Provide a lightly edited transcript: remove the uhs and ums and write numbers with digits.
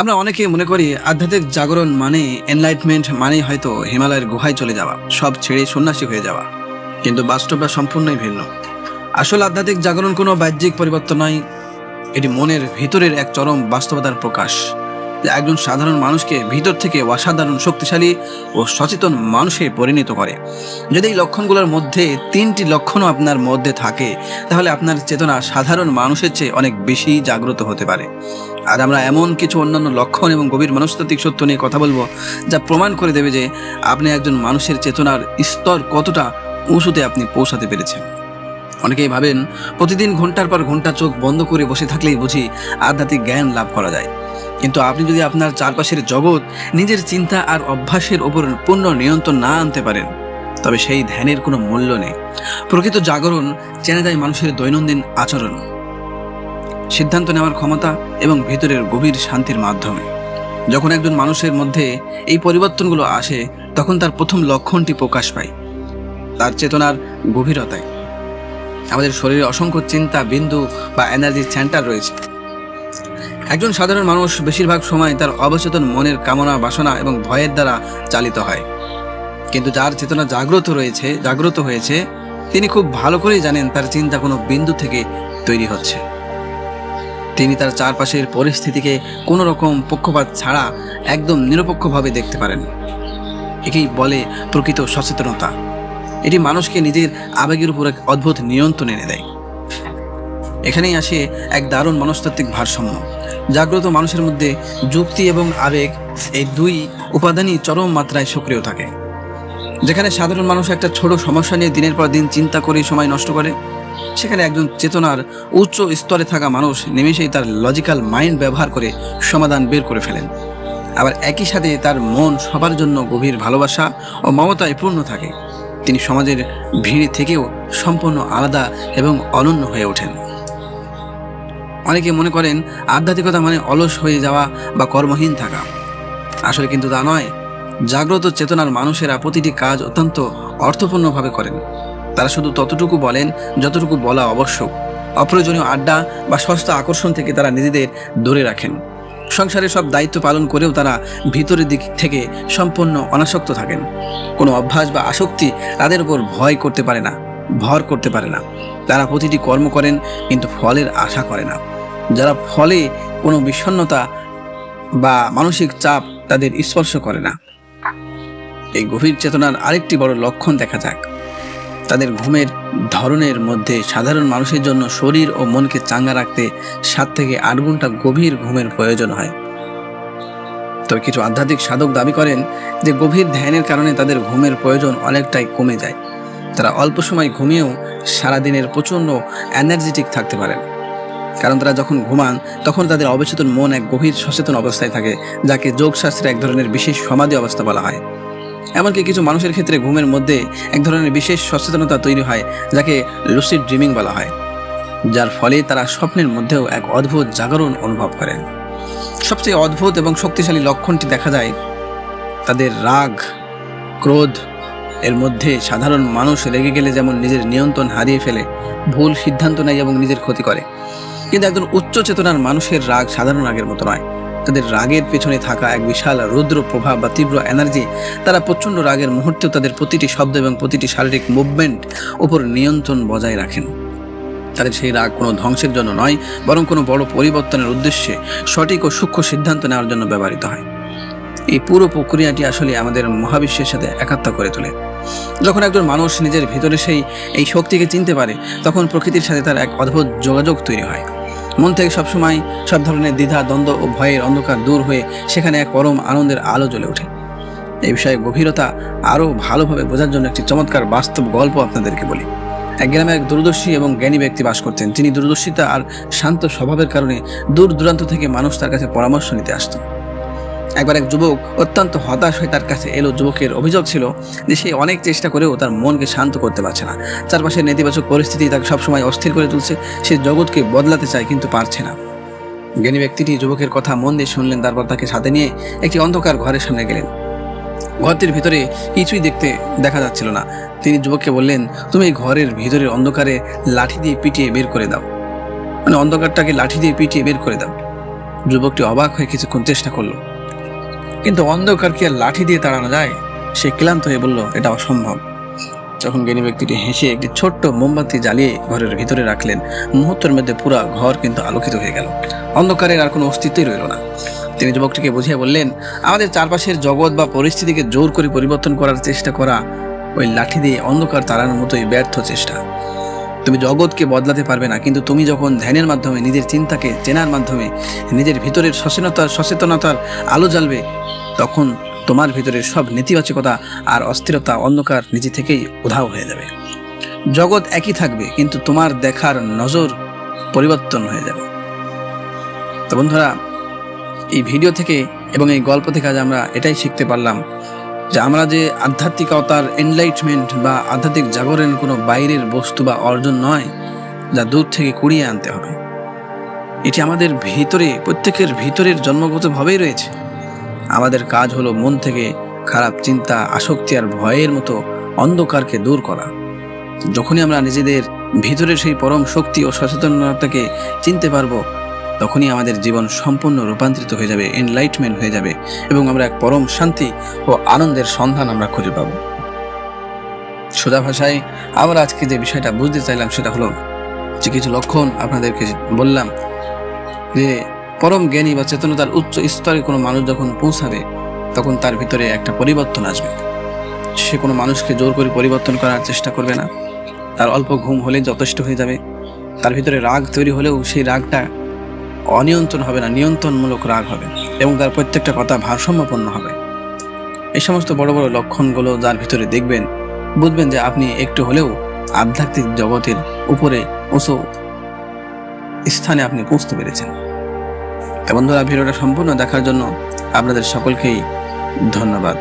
আমরা অনেকে মনে করি আধ্যাত্মিক জাগরণ মানে এনলাইটমেন্ট মানেই হয়তো হিমালয়ের গুহায় চলে যাওয়া, সব ছেড়ে সন্ন্যাসী হয়ে যাওয়া। কিন্তু বাস্তবটা সম্পূর্ণই ভিন্ন। আসল আধ্যাত্মিক জাগরণ কোনো বাহ্যিক পরিবর্তন নয়, এটি মনের ভিতরের এক চরম বাস্তবতার প্রকাশ, যা একজন সাধারণ মানুষকে ভিতর থেকে অসাধারণ শক্তিশালী ও সচেতন মানুষে পরিণত করে। যদি এই লক্ষণগুলোর মধ্যে 3টি লক্ষণও আপনার মধ্যে থাকে, তাহলে আপনার চেতনা সাধারণ মানুষের চেয়ে অনেক বেশি জাগ্রত হতে পারে। আর আমরা এমন কিছু অন্যান্য লক্ষণ এবং গভীর মনস্তাত্ত্বিক সত্য নিয়ে কথা বলবো, যা প্রমাণ করে দেবে যে আপনি একজন মানুষের চেতনার স্তর কতটা উঁচুতে আপনি পৌঁছাতে পেরেছেন। অনেকেই ভাবেন প্রতিদিন ঘন্টার পর ঘন্টা চোখ বন্ধ করে বসে থাকলেই বুঝি আধ্যাত্মিক জ্ঞান লাভ করা যায়। কিন্তু আপনি যদি আপনার চারপাশের জগৎ, নিজের চিন্তা আর অভ্যাসের ওপর পূর্ণ নিয়ন্ত্রণ না আনতে পারেন, তবে সেই ধ্যানের কোনো মূল্য নেই। প্রকৃত জাগরণ চেনা যায় মানুষের দৈনন্দিন আচরণ, সিদ্ধান্ত নেওয়ার ক্ষমতা এবং ভিতরের গভীর শান্তির মাধ্যমে। যখন একজন মানুষের মধ্যে এই পরিবর্তনগুলো আসে, তখন তার প্রথম লক্ষণটি প্রকাশ পায় তার চেতনার গভীরতায়। আমাদের শরীরে অসংখ্য চিন্তা বিন্দু বা এনার্জি সেন্টার রয়েছে। একজন সাধারণ মানুষ বেশিরভাগ সময় তার অবচেতন মনের কামনা, বাসনা এবং ভয়ের দ্বারা চালিত হয়। কিন্তু যার চেতনা জাগ্রত হয়েছে, তিনি খুব ভালো করেই জানেন তার চিন্তা কোনো বিন্দু থেকে তৈরি হচ্ছে। তিনি তার চারপাশের পরিস্থিতিকে কোনো রকম পক্ষপাত ছাড়া একদম নিরপেক্ষভাবে দেখতে পারেন। একেই বলে প্রকৃত সচেতনতা। এটি মানুষকে নিজের আবেগের উপর এক অদ্ভুত নিয়ন্ত্রণ এনে দেয়। এখানেই আসে এক দারুণ মনস্তাত্ত্বিক ভারসাম্য। জাগ্রত মানুষের মধ্যে যুক্তি এবং আবেগ, এই দুই উপাদানই চরম মাত্রায় সক্রিয় থাকে। যেখানে সাধারণ মানুষ একটা ছোট সমস্যা নিয়ে দিনের পর দিন চিন্তা করে সময় নষ্ট করে, সেখানে একজন চেতনার উচ্চ স্তরে থাকা মানুষ নিমেষেই তার লজিক্যাল মাইন্ড ব্যবহার করে সমাধান বের করে ফেলেন। আবার একই সাথে তার মন সবার জন্য গভীর ভালোবাসা ও মমতায় পূর্ণ থাকে। তিনি সমাজের ভিড় থেকেও সম্পূর্ণ আলাদা এবং অনন্য হয়ে ওঠেন। অনেকে মনে করেন আধ্যাত্মিকতা মানে অলস হয়ে যাওয়া বা কর্মহীন থাকা। আসলে কিন্তু তা নয়। জাগ্রত চেতনার মানুষেরা প্রতিটি কাজ অত্যন্ত অর্থপূর্ণভাবে করেন। তারা শুধু ততটুকু বলেন যতটুকু বলা আবশ্যক। অপ্রয়োজনীয় আড্ডা বা সস্তা আকর্ষণ থেকে তারা নিজেদের দূরে রাখেন। সংসারের সব দায়িত্ব পালন করেও তারা ভিতরের দিক থেকে সম্পূর্ণ অনাসক্ত থাকেন। কোনো অভ্যাস বা আসক্তি তাদের উপর ভর করতে পারে না। তারা প্রতিটি কর্ম করেন কিন্তু ফলের আশা করে না। যারা ফলে কোনো বিষণ্ণতা বা মানসিক চাপ তাদের স্পর্শ করে না। এই গভীর চেতনার আরেকটি বড় লক্ষণ দেখা যাক। তাদের ঘুমের ধরনের মধ্যে সাধারণ মানুষের জন্য শরীর ও মনকে চাঙ্গা রাখতে 7 থেকে 8 ঘন্টা গভীর ঘুমের প্রয়োজন হয়। তবে কিছু আধ্যাত্মিক সাধক দাবি করেন যে গভীর ধ্যানের কারণে তাদের ঘুমের প্রয়োজন অনেকটাই কমে যায়। তারা অল্প সময় ঘুমিয়েও সারাদিনের প্রচণ্ড এনার্জেটিক থাকতে পারেন। কারণ তারা যখন ঘুমান তখন তাদের অবচেতন মন এক গভীর সচেতন অবস্থায় থাকে, যাকে যোগশাস্ত্রে এক ধরনের বিশেষ সমাধি অবস্থা বলা হয়। এমনকি কিছু মানুষের ক্ষেত্রে ঘুমের মধ্যে এক ধরনের বিশেষ সচেতনতা তৈরি হয়, যাকে লুসিড ড্রিমিং বলা হয়, যার ফলে তারা স্বপ্নের মধ্যেও এক অদ্ভুত জাগরণ অনুভব করেন। সবচেয়ে অদ্ভুত এবং শক্তিশালী লক্ষণটি দেখা যায় তাদের রাগ, ক্রোধ এর মধ্যে। সাধারণ মানুষ রেগে গেলে যেমন নিজের নিয়ন্ত্রণ হারিয়ে ফেলে, ভুল সিদ্ধান্ত নেয় এবং নিজের ক্ষতি করে, কিন্তু একজন উচ্চ চেতনার মানুষের রাগ সাধারণ রাগের মতো নয়। তাদের রাগের পেছনে থাকা এক বিশাল রৌদ্র প্রভাব বা তীব্র এনার্জি। তারা প্রচণ্ড রাগের মুহূর্তেও তাদের প্রতিটি শব্দ এবং প্রতিটি শারীরিক মুভমেন্ট উপর নিয়ন্ত্রণ বজায় রাখেন। তাদের সেই রাগ কোনো ধ্বংসের জন্য নয়, বরং কোনো বড় পরিবর্তনের উদ্দেশ্যে সঠিক ও সূক্ষ্ম সিদ্ধান্ত নেওয়ার জন্য ব্যবহৃত হয়। এই পুরো প্রক্রিয়াটি আসলে আমাদের মহাবিশ্বের সাথে একাত্ম করে তোলে। যখন একজন মানুষ নিজের ভিতরে এই শক্তিকে চিনতে পারে, তখন প্রকৃতির সাথে তার এক অদ্ভুত যোগাযোগ তৈরি হয়। মন থেকে সবসময় সব ধরনের দ্বিধা, দ্বন্দ্ব ও ভয়ের অন্ধকার দূর হয়ে সেখানে এক পরম আনন্দের আলো জ্বলে ওঠে। এই বিষয়ে গভীরতা আরও ভালোভাবে বোঝার জন্য একটি চমৎকার বাস্তব গল্প আপনাদেরকে বলি। এক গ্রামে এক দূরদর্শী এবং জ্ঞানী ব্যক্তি বাস করতেন। তিনি দূরদর্শিতা আর শান্ত স্বভাবের কারণে দূর দূরান্ত থেকে মানুষ তার কাছে পরামর্শ নিতে আসতেন। একবার এক যুবক অত্যন্ত হতাশ হয়ে তার কাছে এলো। যুবকের অভিযোগ ছিল যে সে অনেক চেষ্টা করেও তার মনকে শান্ত করতে পারছে না। চারপাশের নেতিবাচক পরিস্থিতি তাকে সবসময় অস্থির করে তুলছে। সে জগৎকে বদলাতে চায় কিন্তু পারছে না। জ্ঞানী ব্যক্তিটি যুবকের কথা মন দিয়ে শুনলেন, তারপর তাকে সাথে নিয়ে একটি অন্ধকার ঘরের সামনে গেলেন। ঘরটির ভিতরে কিছুই দেখা যাচ্ছিল না। তিনি যুবককে বললেন, তুমি এই ঘরের ভিতরের অন্ধকারে লাঠি দিয়ে পিটিয়ে বের করে দাও, অন্ধকারটাকে লাঠি দিয়ে পিটিয়ে বের করে দাও। যুবকটি অবাক হয়ে কিছুক্ষণ চেষ্টা করলো, কিন্তু অন্ধকার কি আর লাঠি দিয়ে তাড়ানো যায়? সে ক্লান্ত হয়ে বলল, এটা অসম্ভব। যখন জ্ঞানী ব্যক্তিটি হেসে একটি ছোট্ট মোমবাতি জ্বালিয়ে ঘরের ভিতরে রাখলেন, মুহূর্তের মধ্যে পুরো ঘর কিন্তু আলোকিত হয়ে গেল। অন্ধকারের আর কোনো অস্তিত্বই রইল না। তিনি যুবকটিকে বুঝিয়ে বললেন, আমাদের চারপাশের জগৎ বা পরিস্থিতিকে জোর করে পরিবর্তন করার চেষ্টা করা ওই লাঠি দিয়ে অন্ধকার তাড়ানোর মতোই ব্যর্থ চেষ্টা। তুমি জগৎকে বদলাতে পারবে না, কিন্তু তুমি যখন ধ্যানের মাধ্যমে নিজের চিন্তাকে চেনার মাধ্যমে নিজের ভিতরের সচেতনতার আলো জ্বালবে, তখন তোমার ভিতরের সব নেতিবাচকতা আর অস্থিরতা অন্ধকার নিজে থেকেই উধাও হয়ে যাবে। জগৎ একই থাকবে, কিন্তু তোমার দেখার নজর পরিবর্তন হয়ে যাবে। তো বন্ধুরা, এই ভিডিও থেকে এবং এই গল্প থেকে আজ আমরা এটাই শিখতে পারলাম যে আমরা যে আধ্যাত্মিকতার এনলাইটমেন্ট বা আধ্যাত্মিক জাগরণের কোনো বাইরের বস্তু বা অর্জন নয়, যা দূর থেকে কুড়িয়ে আনতে হবে। এটি আমাদের ভিতরে, প্রত্যেকের ভিতরের জন্মগতভাবেই রয়েছে। আমাদের কাজ হলো মন থেকে খারাপ চিন্তা, আসক্তি আর ভয়ের মতো অন্ধকারকে দূর করা। যখনই আমরা নিজেদের ভিতরে সেই পরম শক্তি ও সচেতনতাকে চিনতে পারবো, তখনই আমাদের জীবন সম্পূর্ণ রূপান্তরিত হয়ে যাবে, এনলাইটমেন্ট হয়ে যাবে, এবং আমরা এক পরম শান্তি ও আনন্দের সন্ধান আমরা খুঁজে পাবো। সোজা ভাষায় আমরা আজকে যে বিষয়টা বুঝতে চাইলাম সেটা হলো যে কিছু লক্ষণ আপনাদেরকে বললাম যে পরম জ্ঞানী বা চেতনতার উচ্চ স্তরে কোনো মানুষ যখন পৌঁছাবে, তখন তার ভিতরে একটা পরিবর্তন আসবে। সে কোনো মানুষকে জোর করে পরিবর্তন করার চেষ্টা করবে না। তার অল্প ঘুম হলে যথেষ্ট হয়ে যাবে। তার ভিতরে রাগ তৈরি হলেও সেই রাগটা অনিয়ন্ত্রণ হবে না, নিয়ন্ত্রণমূলক রাগ হবে, এবং তার প্রত্যেকটা কথা ভারসাম্যপন্ন হবে। এই সমস্ত বড় বড় লক্ষণগুলো যার ভিতরে দেখবেন, বুঝবেন যে আপনি একটু হলেও আধ্যাত্মিক জগতের উপরে উঁচু স্থানে আপনি পৌঁছতে পেরেছেন। তো বন্ধুরা, ভিডিওটা সম্পূর্ণ দেখার জন্য আপনাদের সকলকেই ধন্যবাদ।